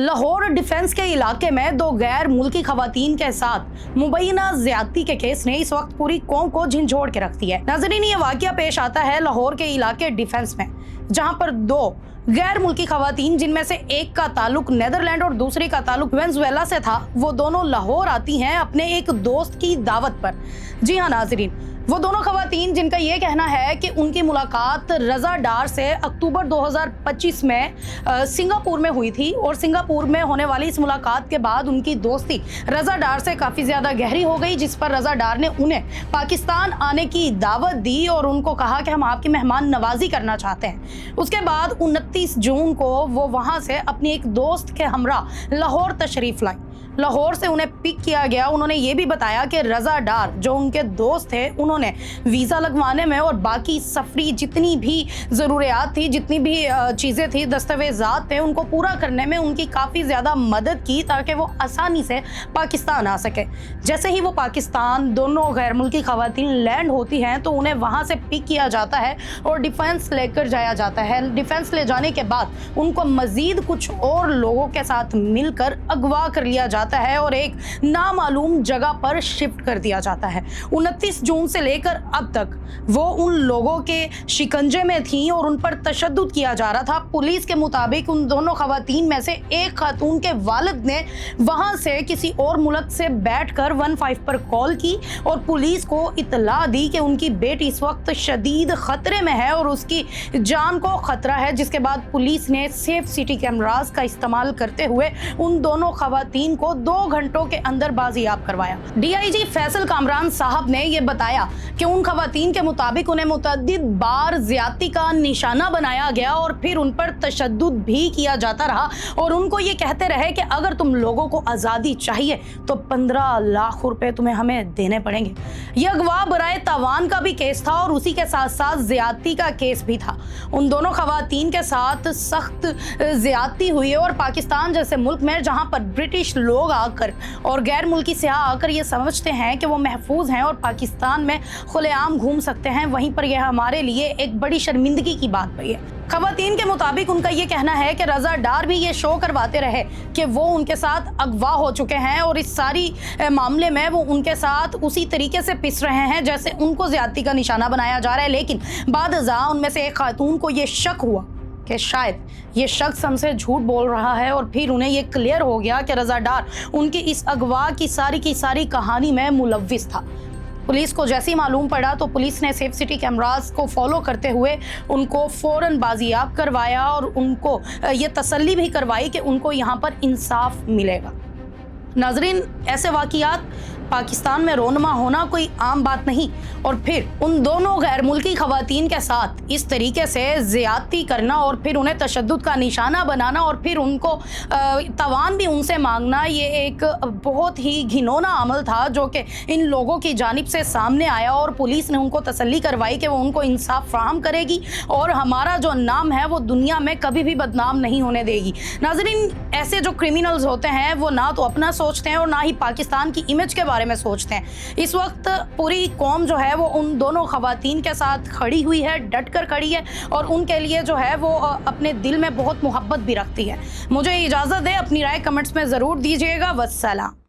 Lahore defence के इलाके में दो गैर मुल्की खवातीन के साथ मुबैना ज्यादती के केस ने इस वक्त पूरी कौम को झंझोड़ के रख दिया है। नाज़रीन, ये वाकया पेश आता है लाहौर के इलाके डिफेंस में, जहां पर दो गैर मुल्की खवातीन, जिनमें से एक का ताल्लुक नेदरलैंड और दूसरी का ताल्लुक वेनेजुएला से था, वो दोनों लाहौर आती हैं अपने एक दोस्त की दावत पर। जी हाँ नाज़रीन, वो दोनों खवातीन जिनका ये कहना है कि उनकी मुलाकात रज़ा डार से अक्टूबर 2025 में सिंगापुर में हुई थी, और सिंगापुर में होने वाली इस मुलाकात के बाद उनकी दोस्ती रज़ा डार से काफ़ी ज़्यादा गहरी हो गई, जिस पर रज़ा डार ने उन्हें पाकिस्तान आने की दावत दी और उनको कहा कि हम आपकी मेहमान नवाजी करना चाहते हैं। उसके बाद 29 जून को वो वहाँ से अपनी एक दोस्त के हमरा लाहौर तशरीफ़ लाई। लाहौर से उन्हें पिक किया गया। उन्होंने ये भी बताया कि रज़ा डार जो उनके दोस्त थे, उन्होंने वीज़ा लगवाने में और बाकी सफरी जितनी भी ज़रूरियात थी, जितनी भी चीज़ें थी, दस्तावेज़ात थे, उनको पूरा करने में उनकी काफ़ी ज़्यादा मदद की ताकि वो आसानी से पाकिस्तान आ सके। जैसे ही वो पाकिस्तान दोनों गैर मुल्की खवातीन लैंड होती हैं तो उन्हें वहाँ से पिक किया जाता है और डिफेंस लेकर जाया जाता है। डिफेंस ले जाने के बाद उनको मज़ीद कुछ और लोगों के साथ मिलकर अगवा कर लिया जाता है और एक नामालूम जगह पर शिफ्ट कर दिया जाता है। 29 जून से लेकर अब तक वो उन लोगों के शिकंजे में थी और उन पर तशद्दुद किया जा रहा था। पुलिस के मुताबिक उन दोनों खवातीन में से एक खातून के वालिद ने वहां से किसी और मुल्क से बैठकर 15 पर कॉल की और पुलिस को इत्तला दी कि उनकी बेटी इस वक्त शदीद खतरे में है और उसकी जान को खतरा है। जिसके बाद पुलिस ने सेफ सिटी कैमरास का इस्तेमाल करते हुए उन दोनों खवातीन को 2 घंटों के अंदर बाजियाब करवाया। डीआईजी फैसल कामरान साहब ने यह बताया कि उन खवातीन के मुताबिक उन्हें मुतअद्दिद बार ज्यादती का निशाना बनाया गया और फिर उन पर तशद्दुद भी किया जाता रहा और उनको ये कहते रहे कि अगर तुम लोगों को आज़ादी चाहिए तो 15 लाख रुपए तुम्हें हमें देने पड़ेंगे। यह अगवा बराए तावान का भी केस था और उसी के साथ साथ ज्यादती का केस भी था। उन दोनों खवातीन के साथ सख्त ज्यादती हुई और पाकिस्तान जैसे मुल्क में, जहां पर ब्रिटिश लोग आकर और गैर मुल्की सियाह आकर ये समझते हैं कि वो महफूज हैं और पाकिस्तान में खुलेआम घूम सकते हैं, वहीं पर यह हमारे लिए एक बड़ी शर्मिंदगी की बात हुई है। खवातीन के मुताबिक उनका ये कहना है कि रज़ा डार भी ये शो करवाते रहे कि वो उनके साथ अगवा हो चुके हैं और इस सारी मामले में वो उनके साथ उसी तरीके से पिस रहे हैं जैसे उनको ज्यादती का निशाना बनाया जा रहा है। लेकिन बाद-ए-ज़ा उनमें से एक खातून को ये शक हुआ कि शायद ये शख्स हमसे झूठ बोल रहा है और फिर उन्हें ये क्लियर हो गया कि रज़ा डार उनकी इस अगवा की सारी कहानी में मुलव्विस था। पुलिस को जैसे ही मालूम पड़ा तो पुलिस ने सेफ सिटी कैमरास को फॉलो करते हुए उनको फ़ौरन बाजियाब करवाया और उनको ये तसल्ली भी करवाई कि उनको यहाँ पर इंसाफ मिलेगा। नाजरीन, ऐसे वाक़ियात पाकिस्तान में रोनमा होना कोई आम बात नहीं, और फिर उन दोनों गैर मुल्की खवातीन के साथ इस तरीके से ज़्यादती करना और फिर उन्हें तशद्दुद का निशाना बनाना और फिर उनको तवान भी उनसे मांगना, ये एक बहुत ही घिनौना अमल था जो कि इन लोगों की जानिब से सामने आया और पुलिस ने उनको तसल्ली करवाई कि वो उनको इंसाफ फ्राहम करेगी और हमारा जो नाम है वो दुनिया में कभी भी बदनाम नहीं होने देगी। नाज़रीन, ऐसे जो क्रिमिनल्स होते हैं वो ना तो अपना सोचते हैं और ना ही पाकिस्तान की इमेज के बारे में सोचते हैं। इस वक्त पूरी कौम जो है वो उन दोनों खवातीन के साथ खड़ी हुई है, डट कर खड़ी है और उनके लिए जो है वो अपने दिल में बहुत मोहब्बत भी रखती है। मुझे इजाज़त दे, अपनी राय कमेंट्स में ज़रूर दीजिएगा। वस्सलाम।